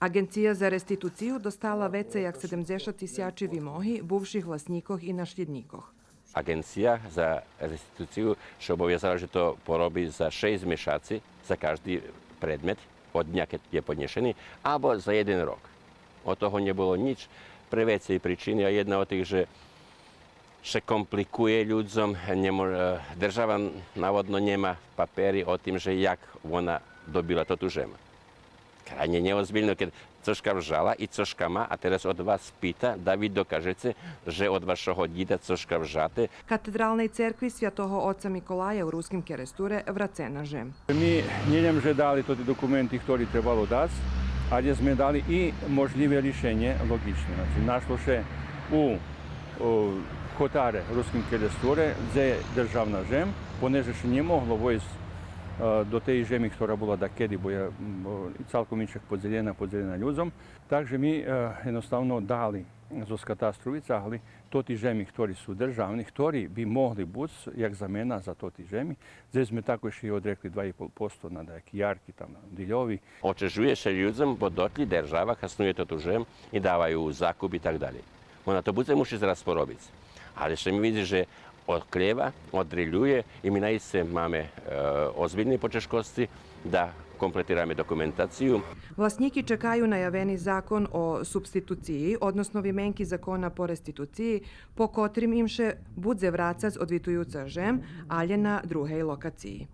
Agencija za restituciju dostala vece jak 70 тисячі вимоги бувших власників і наслідників. Agencija za restituciju še obavezala, že to porobi za 6 mešaci za každý predmet od dňa, keď je podnešený, alebo za 1 rok. Od toho nebolo nič. Pre veci i príčiny, a jedna od tých, že še komplikuje ľuďom, država navodno nema paperi o tým, že jak ona dobila to tu žema. Krajnje neozbiljno, kad coška vžala i coška ma, a teraz od vas pita da vi dokažete, že od vašeho dida coška vžate. Катедральній церкві Святого Отця Миколая у Русkim Keresture vracena že. Mi njenjem že dali to dokumenti, ktorі trebalo dati, ali smo dali i možljive rješenje logične. Znači, našlo še u Hotare Ruskim Keresture, gdje je državna žem, poneže še nije moglo vojsť do tej žemi, ktorá bola dakedy, bo je celkom inšak podzeljena ľudzom. Takže mi jednostavno dali zo katastru vycahli toti žemi, ktorí sú državni, ktorí by mohli buď jak zamena za toti žemi. Zdje sme tako še i odrekli 2,5% na dajaki jarki, tam na diljovi. Očežuje se ľudzom, bo dotli država kasnuje to tu žem i dávaju zakup i tak dalje. Ona to bude muši zaraz porobiť. Ali še mi vidi, že odkljeva, odriljuje i mi naiste máme ozbiljne počeškosti da kompletiramo dokumentaciju. Власники чекають наявений закон о субституції, odnosno віменки закона по реституції, по котрим їм ще буде врацать одвітуються жем, але на другій локації.